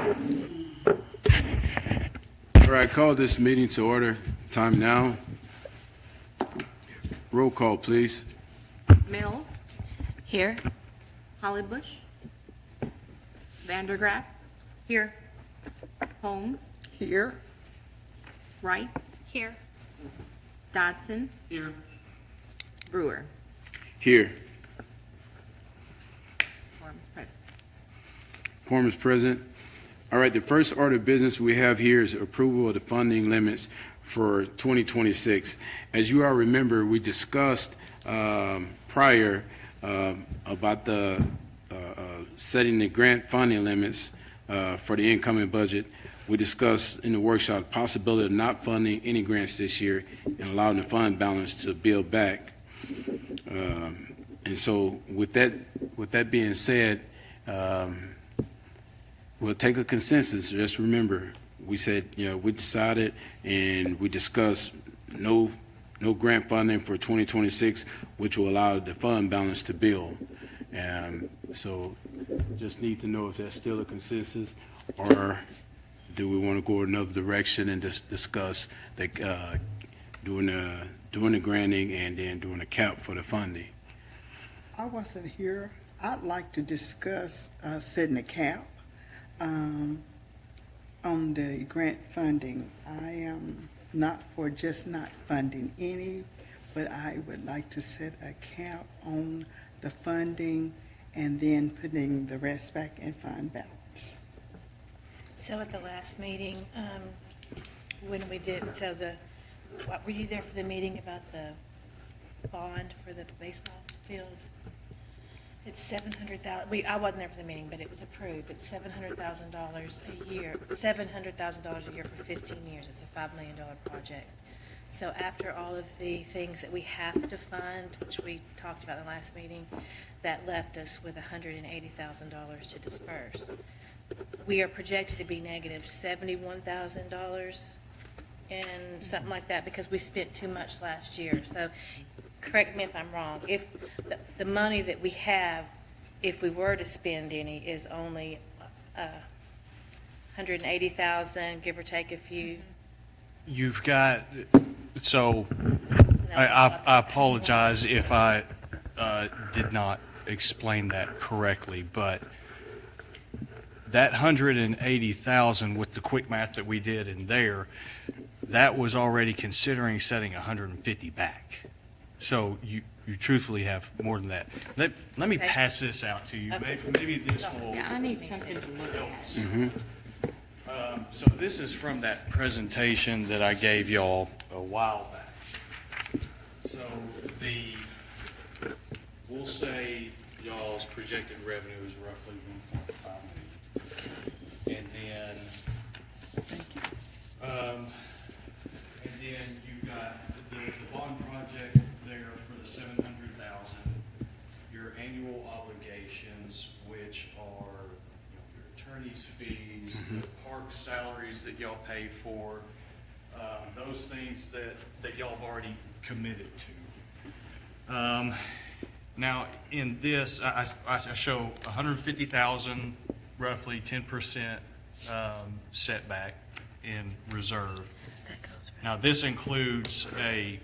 All right, call this meeting to order. Time now. Roll call, please. Mills, Here. Hollybush, Vandergraaf. Here. Holmes, Here. Wright, Here. Dodson. Here. Brewer. Here. Quorum is present. Quorum is present. All right, the first order of business we have here is approval of the funding limits for 2026. As you all remember, we discussed prior about the setting the grant funding limits for the incoming budget. We discussed in the workshop the possibility of not funding any grants this year and allowing the fund balance to build back. And so with that being said, we'll take a consensus. Just remember, we said, we decided and we discussed no grant funding for 2026, which will allow the fund balance to build. So just need to know if that's still a consensus, or do we want to go another direction and just discuss doing the granting and then doing a cap for the funding. I wasn't here. I'd like to discuss setting a cap on the grant funding. I am not for just not funding any, but I would like to set a cap on the funding and then putting the rest back in fund balance. So at the last meeting, when we did, were you there for the meeting about the bond for the baseball field? It's $700,000. I wasn't there for the meeting, but it was approved. It's $700,000 a year. $700,000 a year for 15 years. It's a $5 million project. So after all of the things that we have to fund, which we talked about in the last meeting, that left us with $180,000 to disperse. We are projected to be negative $71,000 and something like that because we spent too much last year. So correct me if I'm wrong. If the money that we have, if we were to spend any, is only $180,000, give or take a few. You've got, so I apologize if I did not explain that correctly, but that 180,000 with the quick math that we did in there, that was already considering setting 150 back. So you truthfully have more than that. Let me Okay. pass this out to you. Okay. Maybe this will. Yeah, I need something to look at. So this is from that presentation that I gave y'all a while back. So we'll say y'all's projected revenue is roughly 1.5 million. And then, you've got the bond project there for the 700,000, your annual obligations, which are your attorney's fees, the park salaries that y'all pay for, those things that y'all have already committed to. Now, in this, I show 150,000, roughly 10% setback in reserve. Now, this includes a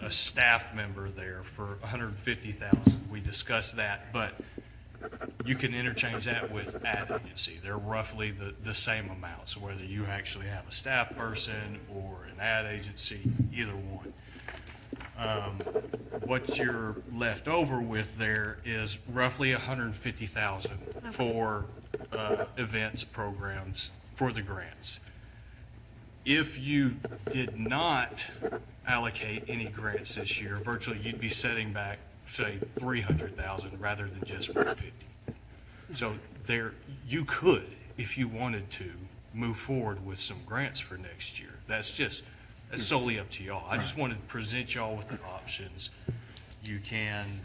staff member there for 150,000. We discussed that, but you can interchange that with ad agency. They're roughly the same amount. So whether you actually have a staff person or an ad agency, either one. What you're left over with there is roughly 150,000 for events, programs, for the grants. If you did not allocate any grants this year, virtually you'd be setting back, say, 300,000 rather than just 150. So you could, if you wanted to, move forward with some grants for next year. That's solely up to y'all. I just wanted to present y'all with the options. You can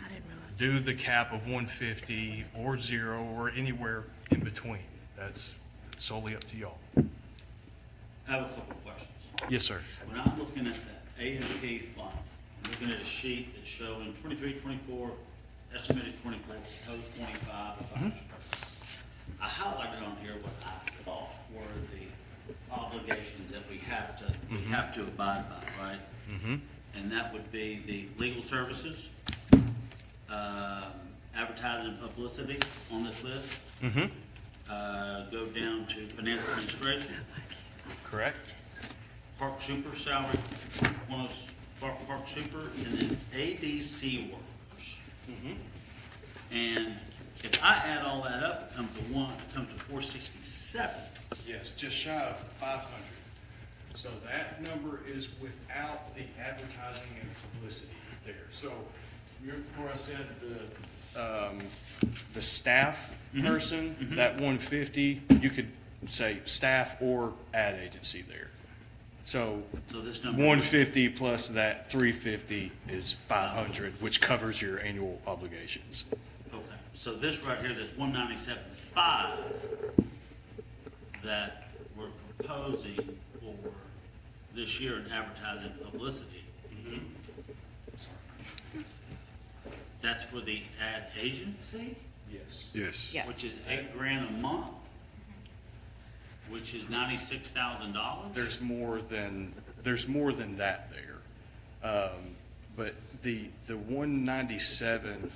do the cap of 150 or 0 or anywhere in between. That's solely up to y'all. I have a couple of questions. Yes, sir. When I'm looking at that A&P fund, I'm looking at a sheet that's showing 23, 24, estimated 24, proposed 25, if I was correct. I highlighted on here what I thought obligations that we have to abide by, right? Mm-hmm. And that would be the legal services, advertising and publicity on this list. Mm-hmm. Go down to finance administration, Correct. park super salary, park super, and then ADC workers. And if I add all that up, it comes to 467. Yes, just shy of 500. So that number is without the advertising and publicity there. So remember where I said the staff person, that 150, you could say staff or ad agency there. So So this number. 150 plus that 350 is 500, which covers your annual obligations. Okay, so this right here, this 197.5 that we're proposing for this year in advertising and publicity. That's for the ad agency, Yes. Yes. Yeah. which is $8,000 a month, which is $96,000. There's more than that there. But the 197,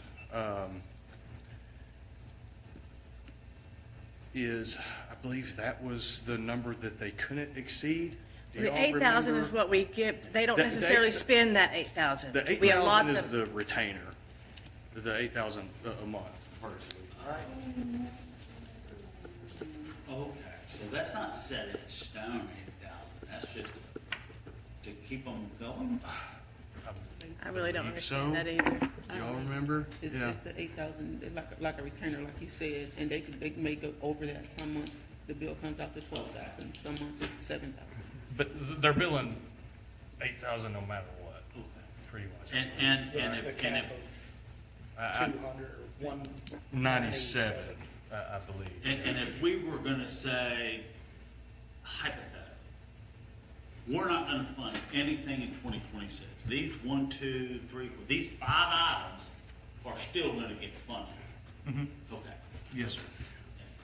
is, I believe that was the number that they couldn't exceed. Do The y'all 8,000 is remember? what we give, they don't The necessarily 8,000 spend that 8,000. The We allot 8,000 is them. the retainer, the 8,000 a month. Okay, so that's not set in stone, 8,000, that's just to keep them going? I really don't believe so. understand that either. Y'all remember? It's, Yeah. it's the 8,000, like a retainer, like you said, and they may go over that. Some months, the bill comes out to 12,000, some months it's 7,000. But they're billing 8,000 no matter what, Okay. pretty much. And if, I- 200 or 97, I believe. and if we were gonna say hypothetical, we're not gonna fund anything in 2026. These 1, 2, 3, 4, these 5 items are still gonna get funded. Okay, Yes, sir.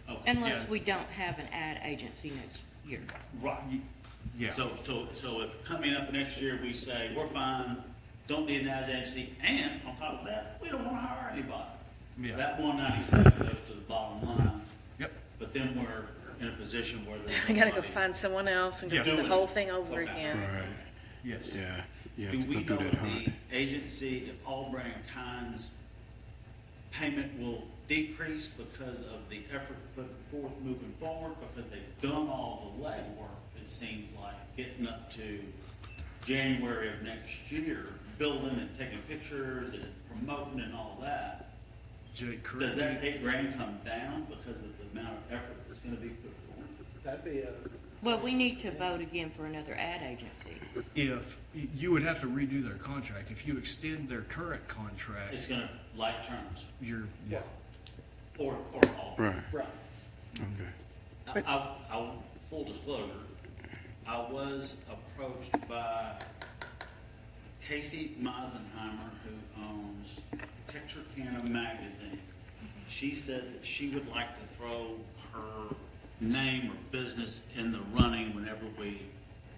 okay. Unless we don't have an ad agency next year. Right. Yeah. So if coming up next year, we say, we're fine, don't need an ad agency, and on top of that, we don't wanna hire anybody. Yeah. That 197 goes to the bottom line, Yep. but then we're in a position where there's. We gotta go nobody find someone else and go Yeah. through the Doing whole it. thing over Okay. again. Right. Yes. Yeah. You Do have to we go know through if that hunt. the agency, if all brand kinds payment will decrease because of the effort put forth moving forward, because they've done all the legwork, it seems like, getting up to January of next year, building and taking pictures and promoting and all that. Jay, correct Does that me. $8,000 come down because of the amount of effort that's gonna be put forward? That'd be a, Well, we need to vote again for another ad agency. If, you would have to redo their contract. If you extend their current contract, It's gonna light terms, you're, yeah, or all. Right. right. Okay. Full disclosure, I was approached by Casey Meisenheimer, who owns Texarkana Magazine. She said that she would like to throw her name or business in the running whenever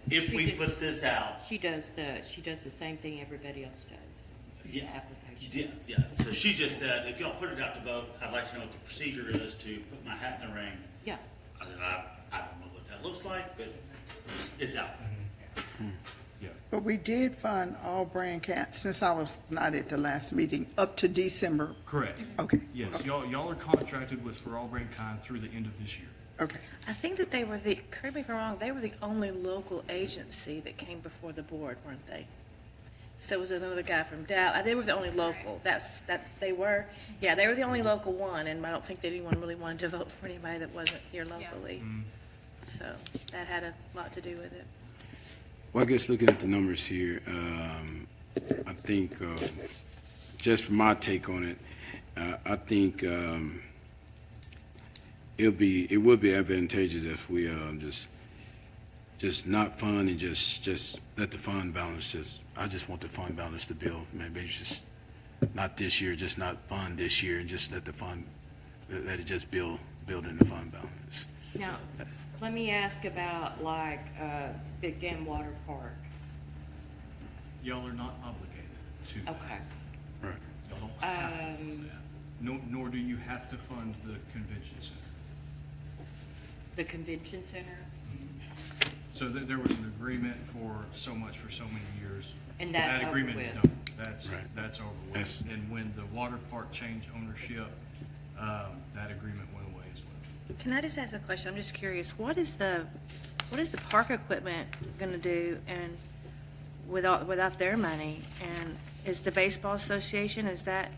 if She we just- put this out. She does the same thing everybody else does. Yeah. Application. Yeah. So she just said, if y'all put it out to vote, I'd like to know what the procedure is to put my hat in the ring. Yeah. I said, I don't know what that looks like, but it's out there. But we did fund all brand cats, since I was not at the last meeting, up to December. correct. Okay, Yes, y'all are contracted with For All Brand Kind through the end of this year. okay. I think that they were the, correct me if I'm wrong, they were the only local agency that came before the board, weren't they? So it was another guy from Dallas, they were the only local, they were the only local one, and I don't think that anyone really wanted to vote for anybody that wasn't here locally. So that had a lot to do with it. Well, I guess looking at the numbers here, I think, just from my take on it, I think it would be advantageous if we just not fund and just let the fund balance I just want the fund balance to build. Maybe it's just not this year, just not fund this year, and just let the fund, let it just build in the fund balance. Now, let me ask about like, Big Dam Water Park. Y'all are not obligated to that. Okay. Right. Y'all don't have to do that. Nor do you have to fund the convention center. The convention center, So there was an agreement for so much for so many years. and that's That over agreement is with. done. Right. That's over That's- with. And when the water park changed ownership, that agreement went away as well. Can I just ask a question? I'm just curious. What is the park equipment gonna do and without their money? And is the baseball association, is that,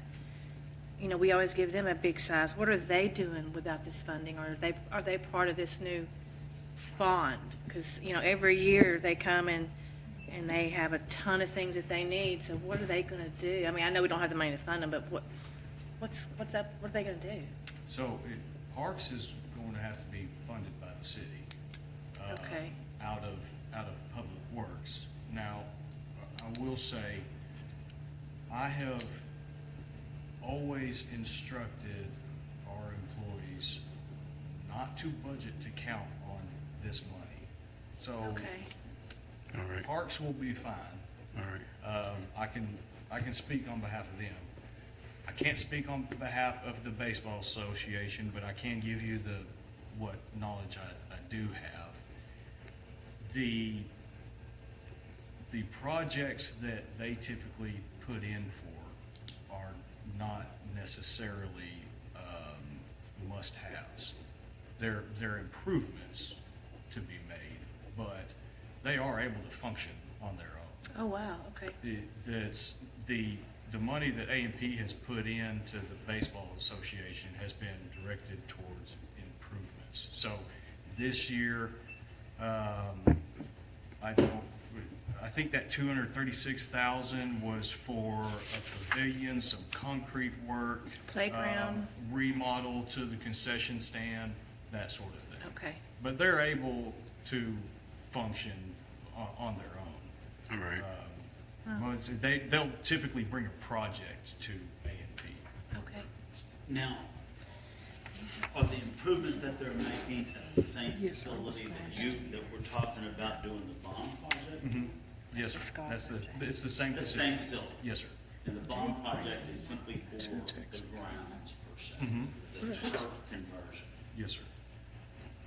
we always give them a big size. What are they doing without this funding? Or are they part of this new bond? Because, every year they come and they have a ton of things that they need. So what are they gonna do? I mean, I know we don't have the money to fund them, but what's up? What are they gonna do? So Parks is going to have to be funded by the city. Okay. Out of Public Works. Now, I will say, I have always instructed our employees not to budget to count on this money. So Okay. All right, Parks will be fine. all right. I can speak on behalf of them. I can't speak on behalf of the Baseball Association, but I can give you what knowledge I do have. The projects that they typically put in for are not necessarily must-haves. They're improvements to be made, but they are able to function on their own. Oh, wow, okay. That's the money that A&P has put into the Baseball Association has been directed towards improvements. So this year, I think that 236,000 was for a pavilion, some concrete work. Playground. Remodel to the concession stand, that sort of thing. Okay. But they're able to function on their own. All right. Well, they'll typically bring a project to A&P. Okay. Now, are the improvements that they're making at the same Yes, I was facility going that we're talking about doing the bond project? Yes, sir. Scar It's the It's same the facility. same facility, Yes, sir. and the bond project is simply for the grounds per se, the turf conversion. Yes, sir.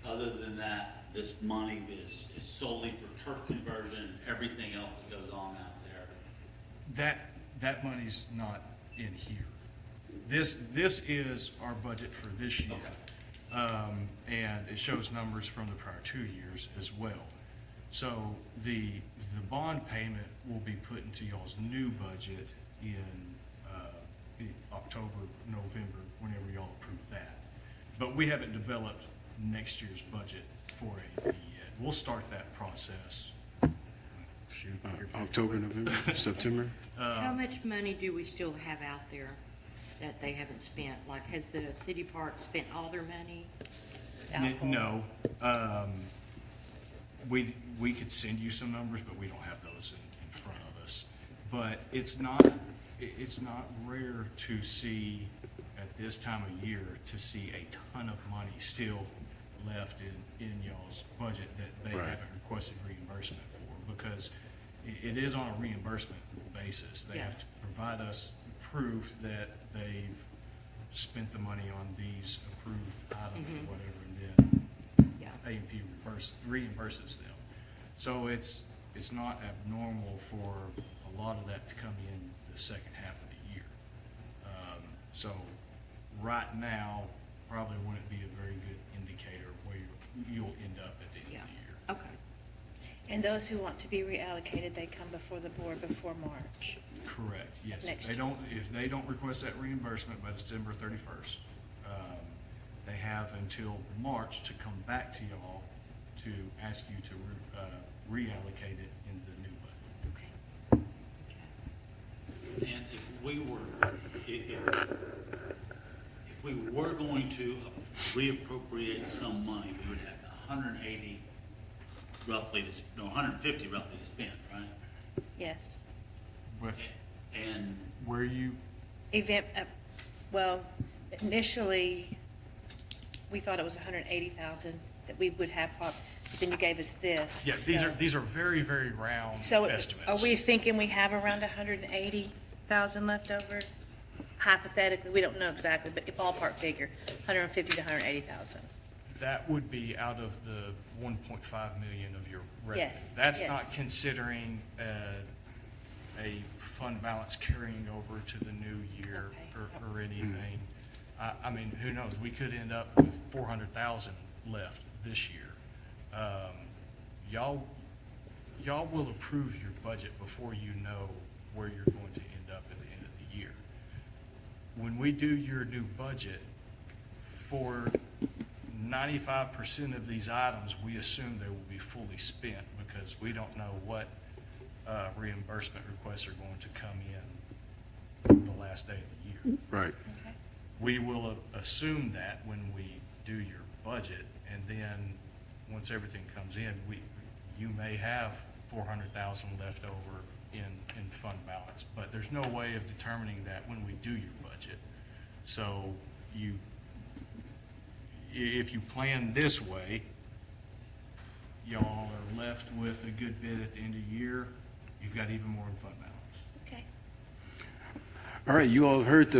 Other than that, this money is solely for turf conversion, everything else that goes on out there. That money's not in here. This is our budget for this year. And it shows numbers from the prior 2 years as well. So the bond payment will be put into y'all's new budget in October, November, whenever y'all approve that. But we haven't developed next year's budget for A&P yet. We'll start that process. Shoot, October, November, September? How much money do we still have out there that they haven't spent? Like, has the city park spent all their money? No. We could send you some numbers, but we don't have those in front of us. But it's not rare to see, at this time of year, to see a ton of money still left in y'all's budget that they Right. haven't requested reimbursement for, because it is on a reimbursement basis. They have to provide us proof that they've spent the money on these approved items or whatever, and then Yeah. A&P reimburses them. So it's not abnormal for a lot of that to come in the second half of the year. So right now, probably wouldn't be a very good indicator of where you'll end up at the end Yeah. of the year. Okay. And those who want to be reallocated, they come before the board before March. Correct, yes. Next If they don't request that reimbursement by December 31st, they have until March to come back to y'all to ask you to reallocate it in the new budget. Okay. And if we were going to reappropriate some money, we would have 180 roughly to, 150 roughly to spend, right? Yes. But And where you, Well, initially, we thought it was 180,000 that we would have, then you gave us this. Yeah, these are very, very round So estimates. are we thinking we have around 180,000 left over? Hypothetically, we don't know exactly, but a ballpark figure, 150 to 180,000. That would be out of the 1.5 million of your revenue. Yes, That's not yes. considering a fund balance carrying over to the new year or anything. I mean, who knows? We could end up with 400,000 left this year. Y'all will approve your budget before you know where you're going to end up at the end of the year. When we do your new budget, for 95% of these items, we assume they will be fully spent because we don't know what reimbursement requests are going to come in the last day of the year. Right. Okay. We will assume that when we do your budget, and then, once everything comes in, you may have 400,000 left over in fund balance, but there's no way of determining that when we do your budget. So if you plan this way, y'all are left with a good bit at the end of the year. You've got even more in fund balance. Okay. All right, you all have heard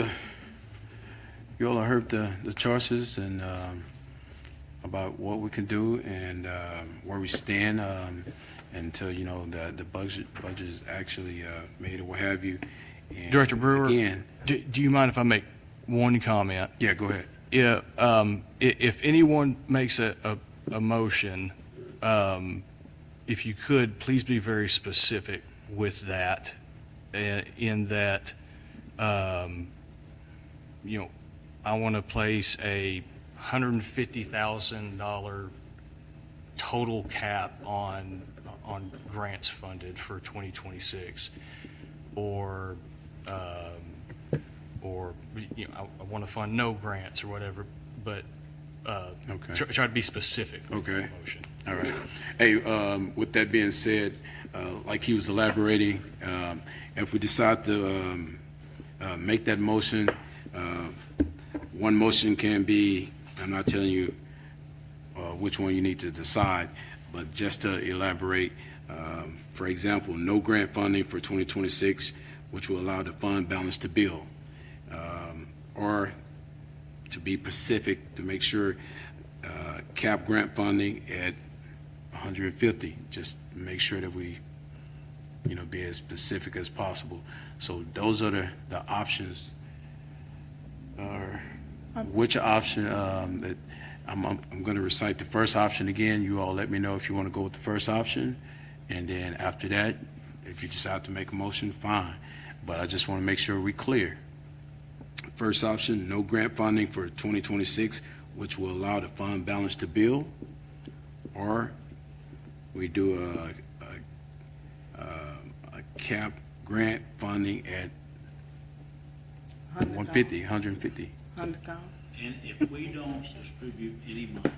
the choices and about what we can do and where we stand until the budget is actually made or what have you. And Director Brewer, again, do you mind if I make one comment? yeah, go ahead. Yeah, if anyone makes a motion, if you could, please be very specific with that, in that, I want to place a $150,000 total cap on grants funded for 2026, or I want to fund no grants or whatever, but Okay. try to be specific with Okay. the motion. All right. Hey, with that being said, like he was elaborating, if we decide to make that motion, one motion can be, I'm not telling you which one you need to decide, but just to elaborate, for example, no grant funding for 2026, which will allow the fund balance to build. Or to be specific, to make sure cap grant funding at 150, just make sure that we, be as specific as possible. So those are the options. Which option that I'm going to recite the first option again. You all let me know if you want to go with the first option, and then after that, if you decide to make a motion, fine. But I just want to make sure we're clear. First option, no grant funding for 2026, which will allow the fund balance to build, or we do a cap grant funding at 150. 100,000. And if we don't distribute any money,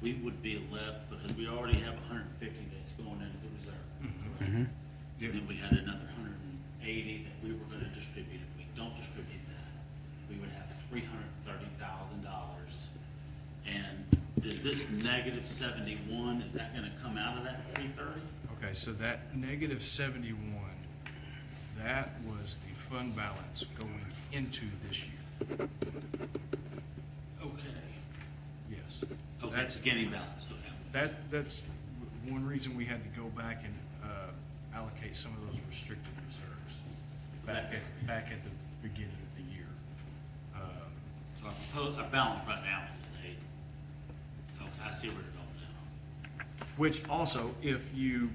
we would be left, because we already have 150 that's going into the reserve. correct? Mhm. And then we had another 180 that we were gonna distribute. If we don't distribute that, we would have $330,000. And does this negative 71, is that gonna come out of that 330? Okay, so that negative 71, that was the fund balance going into this year. Okay. Yes. Okay, That's- beginning balance, okay. That's one reason we had to go back and allocate some of those restricted reserves back at the beginning of the year. So our balance right now is 8. Okay, I see where you're going now. Which also, if you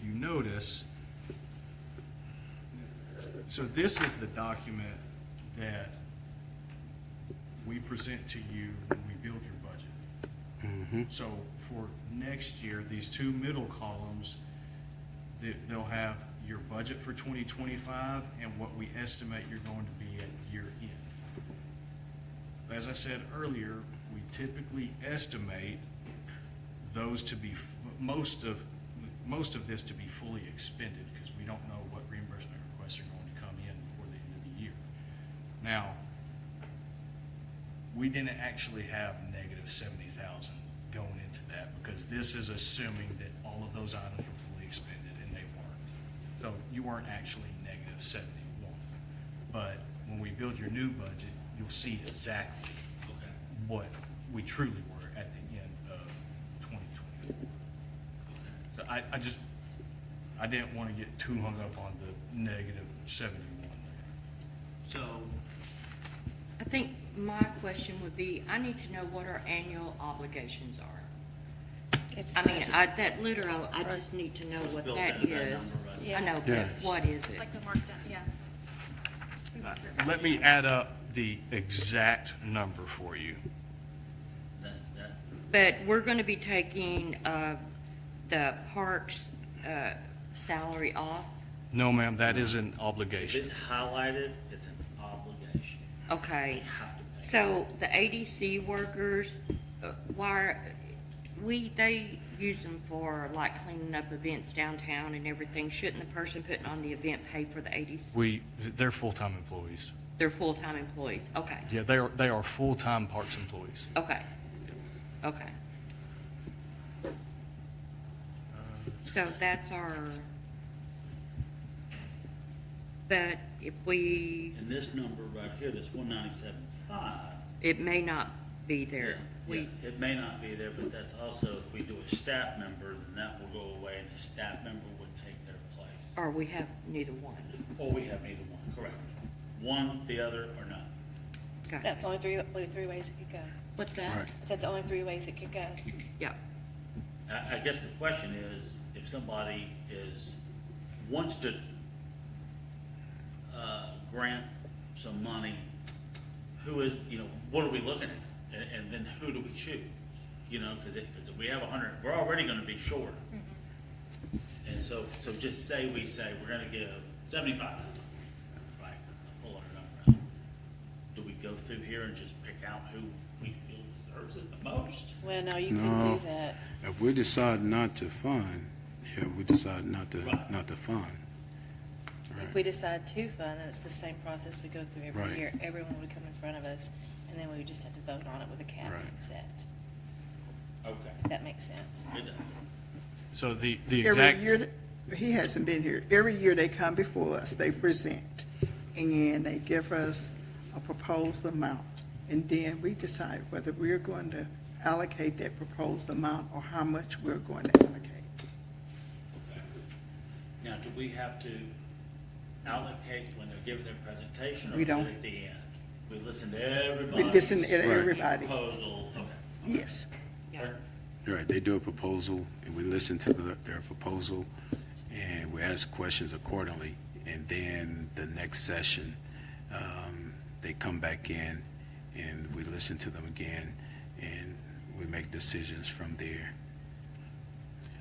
notice, so this is the document that we present to you when we build your budget. So for next year, these two middle columns, they'll have your budget for 2025 and what we estimate you're going to be at year end. As I said earlier, we typically estimate those to be, most of this to be fully expended, because we don't know what reimbursement requests are going to come in before the end of the year. Now, we didn't actually have negative 70,000 going into that, because this is assuming that all of those items were fully expended, and they weren't. So you weren't actually negative 71. But when we build your new budget, you'll see exactly Okay. what we truly were at the end of 2024. So I didn't want to get too hung up on the negative 71 there. So, I think my question would be, I need to know what our annual obligations are. It's I mean, not- that literal, I just need to know what built that into that is. number right Yeah. I know, Yeah. but what is it? Like the markdown, yeah. Let me add up the exact number for you. that's, that, But we're gonna be taking, the parks, salary off? No, ma'am, that is an if obligation. it's highlighted, it's an obligation. They Okay, have to pay. so the ADC workers, they use them for like cleaning up events downtown and everything. Shouldn't the person putting on the event pay for the ADC? They're full-time employees. They're full-time employees, okay, Yeah, they are full-time parks employees. okay, okay. So that's but if And this number right here, this 197.5. it may not be there. Yeah, it may not be there, but that's also, if we do a staff member, then that will go away, and the staff member would take their place. Or we have neither one. Or we have neither one, correct. One, the other, or none. Okay. That's only three ways it could go. What's that? Right. That's only 3 ways it could go. Yeah, I guess the question is, if somebody wants to grant some money, who is, what are we looking at? And then who do we choose? Because if we have 100, we're already gonna be short. And so just say we're gonna give 75, right, pull our number out. Do we go through here and just pick out who we feel deserves it the most? Well, no, you No. couldn't do that. If we decide not to fund, we decide not to Right. fund. If we decide to fund, then it's the same process we go through every Right. year. Everyone would come in front of us, and then we would just have to vote on it with a cap Right. and set. Okay, That makes sense. it does. So the Every exact, year, he hasn't been here. Every year they come before us, they present, and they give us a proposed amount. And then we decide whether we're going to allocate that proposed amount or how much we're going to allocate. Okay. Now, do we have to allocate when they're giving their presentation, or We is it don't. at the end? We listen to everybody. We listen to everybody. Proposal, okay. Yes. yeah. Right, they do a proposal, and we listen to their proposal, and we ask questions accordingly. And then the next session, they come back in, and we listen to them again, and we make decisions from there.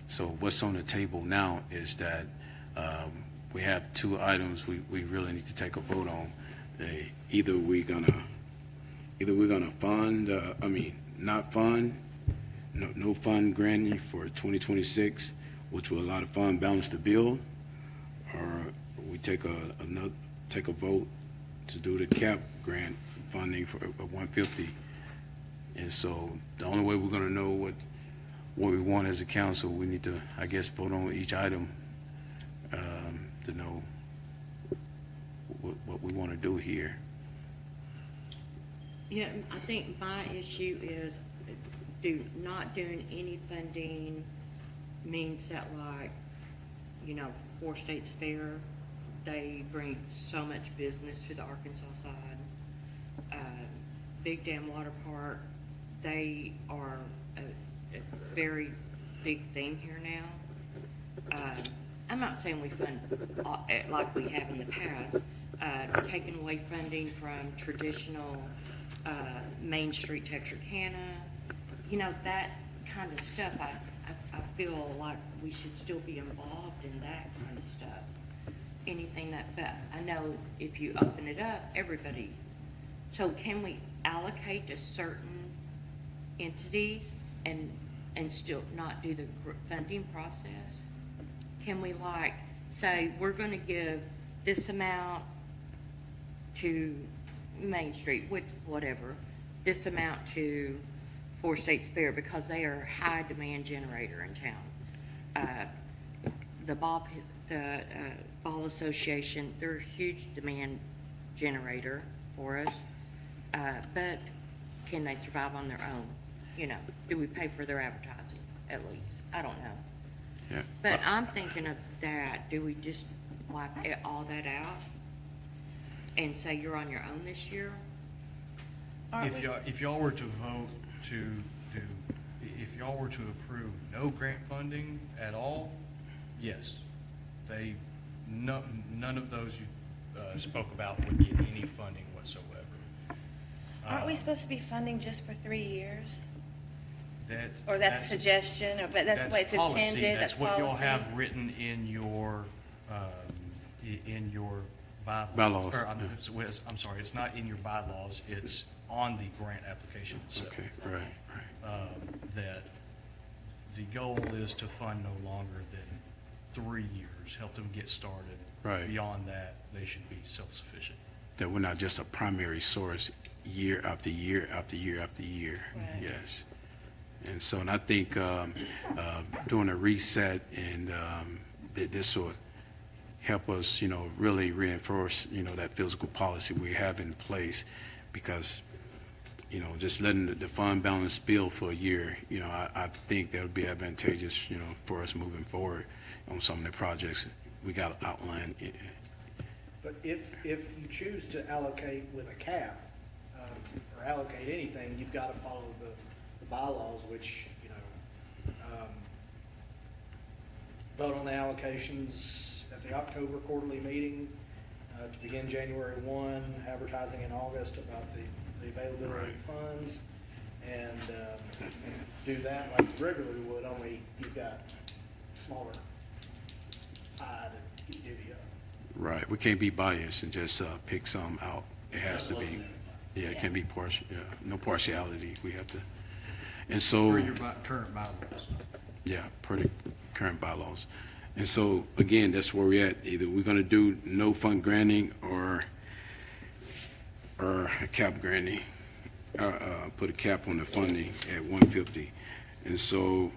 So what's on the table now is that we have two items we really need to take a vote on. Either we're gonna fund, not fund, no fund granting for 2026, which will allow the fund balance to build, or we take a vote to do the cap grant funding for 150. And so the only way we're gonna know what we want as a council, we need to, I guess, vote on each item to know what we want to do here. Yeah, I think my issue is not doing any funding means that like, Four States Fair, they bring so much business to the Arkansas side. Big Dam Water Park, they are a very big thing here now. I'm not saying we fund like we have in the past, taking away funding from traditional Main Street Texarkana, that kind of stuff. I feel like we should still be involved in that kind of stuff. Anything but I know if you open it up, everybody. So can we allocate to certain entities and still not do the funding process? Can we say, we're gonna give this amount to Main Street, whatever, this amount to Four States Fair because they are a high demand generator in town. The ball association, they're a huge demand generator for us. But can they survive on their own? You know, do we pay for their advertising at least? I don't know. Yeah. But I'm thinking of that, do we just wipe all that out and say you're on your own this year? Aren't we? If y'all were to vote to do, if y'all were to approve no grant funding at all, yes, none of those you spoke about would get any funding whatsoever. Aren't we supposed to be funding just for 3 years? That's. Or that's a suggestion, or, but that's the way it's policy. intended, that's policy? what y'all have written in your bylaws. Bylaws, Or, I'm yeah. I'm sorry, it's not in your bylaws, it's on the grant application itself. Okay, right. That the goal is to fund no longer than 3 years, help them get started. Right. Beyond that, they should be self-sufficient. That we're not just a primary source year after year after year after year. Right. Yes. And so, and I think doing a reset and that this will help us, really reinforce, that physical policy we have in place because, just letting the fund balance build for a year, I think that would be advantageous, for us moving forward on some of the projects we got outlined. But if you choose to allocate with a cap, or allocate anything, you've got to follow the bylaws, which, vote on the allocations at the October quarterly meeting, to begin January 1, advertising in August about the availability of funds, and do that like you regularly would, only you've got smaller pie to divvy up. Right. We can't be biased and just pick some out. It has to be, yeah, it can be partial, no partiality. We have to, and so. For your current bylaws. Yeah, per the current bylaws. And so, again, that's where we're at. Either we're gonna do no fund granting or cap granting, put a cap on the funding at 150. And so,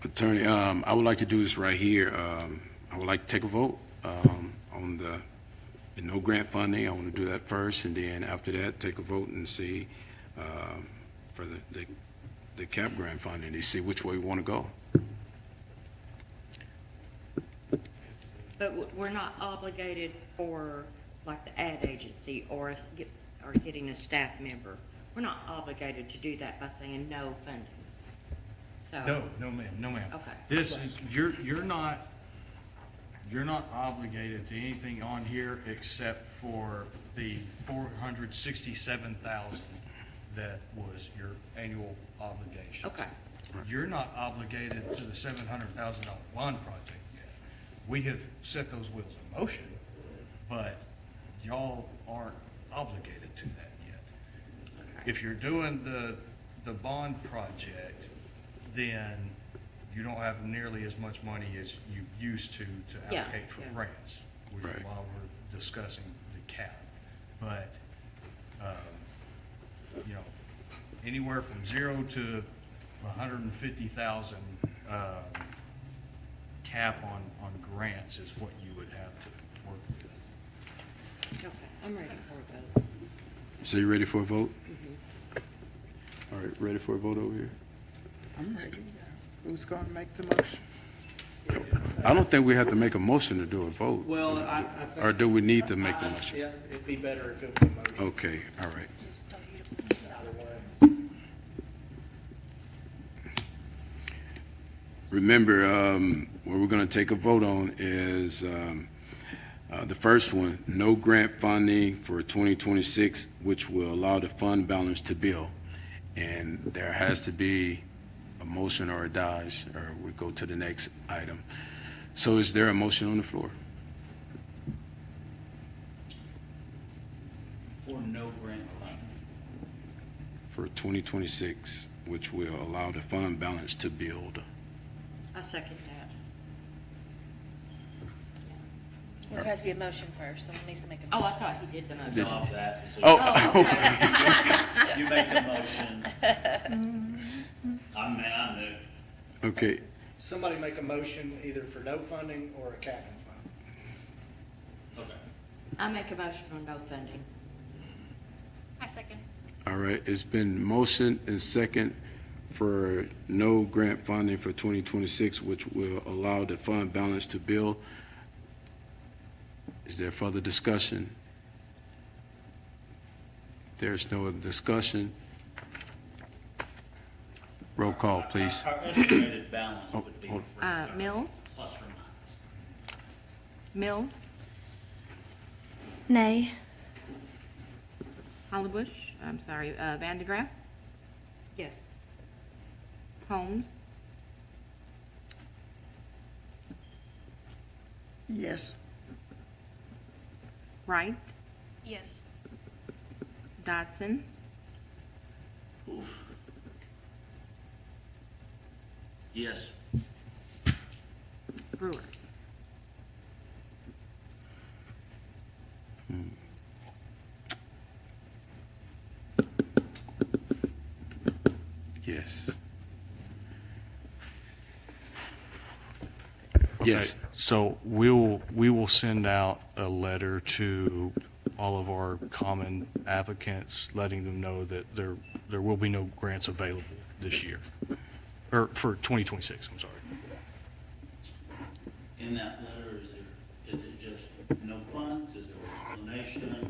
Attorney, I would like to do this right here. I would like to take a vote on the no grant funding. I want to do that first, and then after that, take a vote and see for the cap grant funding, to see which way we want to go. But we're not obligated for, like, the ad agency or getting a staff member. We're not obligated to do that by saying no funding. So- No ma'am, no ma'am. Okay. This is, you're not obligated to anything on here except for the 467,000 that was your annual obligation. Okay. You're not obligated to the $700,000 bond project yet. We have set those wheels in motion, but y'all aren't obligated to that yet. If you're doing the bond project, then you don't have nearly as much money as you used to Yeah, allocate for yeah. grants, which is Right. why we're discussing the cap. But, anywhere from 0 to 150,000 cap on grants is what you would have to work with. Okay, I'm ready for a vote. So you ready for a vote? All right, ready for a vote over here? I'm ready. Who's going to make the motion? I don't think we have to make a motion to do a vote. Well, I think. Or do we need to make the motion? Yeah, it'd be better if it was a motion. Okay, all right. Either way. Remember, what we're going to take a vote on is the first one, no grant funding for 2026, which will allow the fund balance to build. And there has to be a motion or it dies, or we go to the next item. So is there a motion on the floor? For no grant funding. For 2026, which will allow the fund balance to build. I second that. There has to be a motion first, someone needs to make a Oh, I motion. thought he did the motion. No, I was asking, so Oh, you make the motion. I'm new. okay. Somebody make a motion either for no funding or a capping fund. Okay. I make a motion for no funding. I second. All right, it's been motion and second for no grant funding for 2026, which will allow the fund balance to build. Is there further discussion? There's no other discussion. Roll call, please. Our estimated balance would be hold- Mills? plus or minus. Mills? Nay. Hollybush, I'm sorry, Van de Graaff? Yes. Holmes? Yes. Wright? Yes. Dodson? Yes. Brewer? Yes. Yes. Okay, so we will send out a letter to all of our common applicants, letting them know that there will be no grants available this year, or for 2026, I'm sorry. In that letter, is it just no funds? Is there an explanation?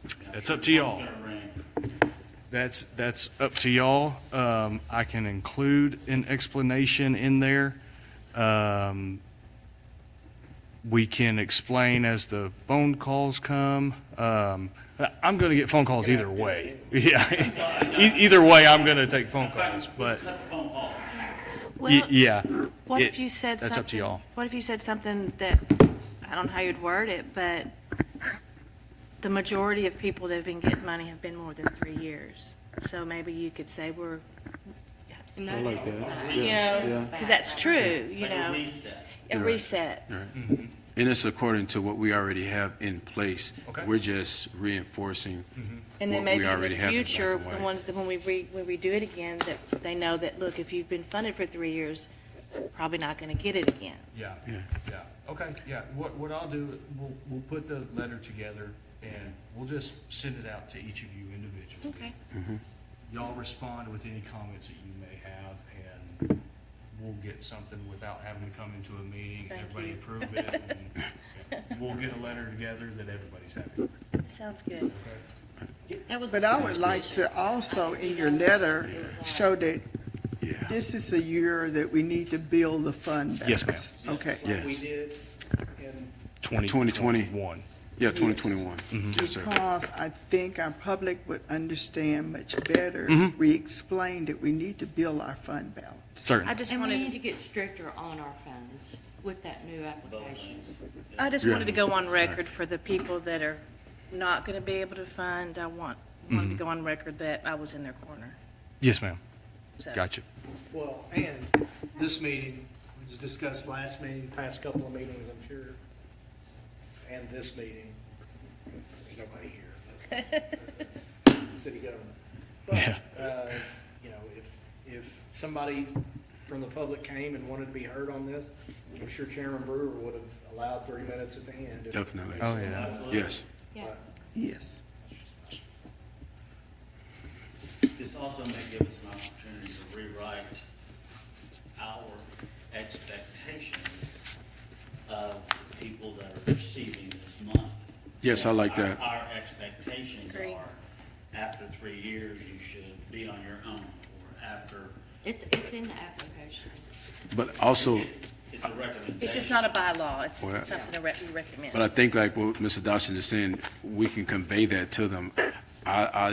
Because, you know, It's up to y'all. it's gonna ring. That's up to y'all. I can include an explanation in there. We can explain as the phone calls come. I'm going to get phone calls either way. Yeah, either way, I'm going to take phone calls, but Cut the phone call. yeah. What it- if you said something? that's up to y'all. What if you said something that, I don't know how you'd word it, but the majority of people that have been getting money have been more than 3 years. So maybe you could say we're, I like that. you know, because that's true, you Like a know, reset. a Right. reset. And it's according to what we already have in place. Okay. We're just reinforcing. And then what maybe we in already the have in black future, and the white. ones that when we do it again, that they know that, look, if you've been funded for 3 years, probably not going to get it again. Yeah, Yeah. yeah, okay, yeah. What I'll do, we'll put the letter together and we'll just send it out to each of you individually. Okay. Y'all respond with any comments that you may have, and we'll get something without having to come into a meeting, Thank everybody you. approve it, and we'll get a letter together that everybody's happy with, Sounds good. okay? That was. But I would like to also, in your letter, show that Yeah. this is a year that we need to build the fund balance. Yes, ma'am. Okay. Yes. We did in 2021. Yeah, 2021. Yes, sir. Because I think our public would understand much better. We explained that we need to build our fund balance. I Certainly. just And we need wanted, to get stricter on our funds with that new application. I just Yeah. wanted to go on record for the people that are not going to be able to fund. I wanted to go on record that I was in their corner. Yes, ma'am. So. Gotcha. Well, and this meeting was discussed last meeting, past couple of meetings, I'm sure, and this meeting. There's nobody here, but it's city government. Yeah. But, you know, if somebody from the public came and wanted to be heard on this, I'm sure Chairman Brewer would have allowed 3 minutes at the end. Definitely. Oh, yeah. Yes. Yeah. Yes. This also may give us an opportunity to rewrite our expectations of people that are receiving this money. Yes, I like that. Our expectations Agree. are, after 3 years, you should be on your own, or after, It's in the application. But also, it's a recommendation. It's just not a bylaw. It's Well, something you recommend. but I think like what Mr. Dawson is saying, we can convey that to them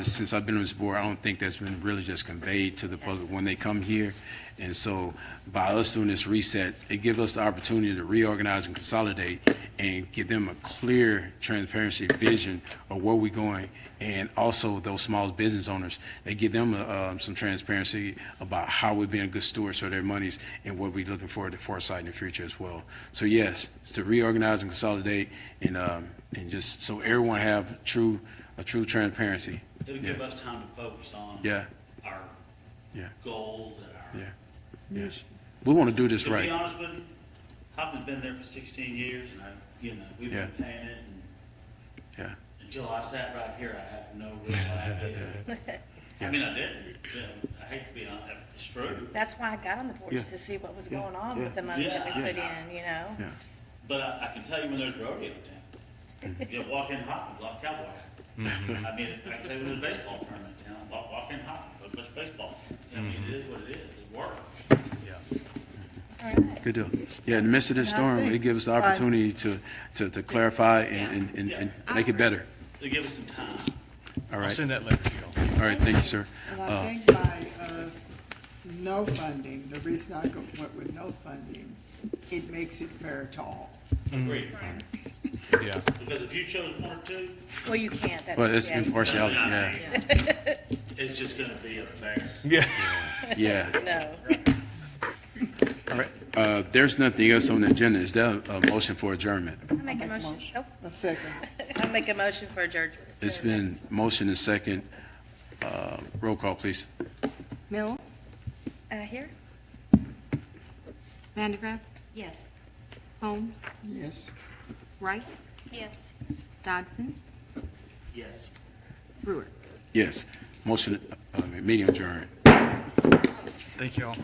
since I've been on this board, I don't think that's been really just conveyed to the public when they come here. And so by us doing this reset, it gives us the opportunity to reorganize and consolidate and give them a clear transparency vision of where we're going. And also those small business owners, they give them some transparency about how we're being good stewards for their monies and what we're looking for the foresight in the future as well. So yes, it's to reorganize and consolidate and just so everyone have a true transparency. It'll give us time to focus on Yeah, our Yeah. goals and our. Yeah. yes. We want to do this To be right. honest with you, Hopkins been there for 16 years, and we've Yeah. been paying it, and Yeah. until I sat right here, I had no real idea. I mean, I didn't, I hate to be honest, it's true, That's why I got on the board, just to see what was going on with the money that we Yeah. put in, you know? Yeah. but I can tell you when there's rodeo town. You walk in Hopkins, a lot of cowboy hats. I mean, I can tell you when there's baseball tournament, walk in Hopkins, push baseball. I mean, it is what it is, it works. All right. Good deal. Yeah, in the midst of this And I storm, think- it gives us the opportunity to clarify and make it better. They give us some time. All I'll right. send that letter to y'all. All right, thank you, sir. And I think by us no funding, the reason I went with no funding, it makes it fair to all. Agreed. Yeah. Because if you chose one or two, Well, you can't, that's. Well, it's yeah. impartiality, yeah, it's just gonna be a bear. yeah. No. All right, there's nothing else on the agenda. Is there a motion for adjournment? I make a motion, oh, A second. I make a motion for adjournment. It's been motion and second. Roll call, please. Mills, Here? Vandergraff, Yes. Holmes, Yes. Wright, Yes. Dodson, Yes. Brewer. Yes, motion, meeting adjourned. Thank y'all.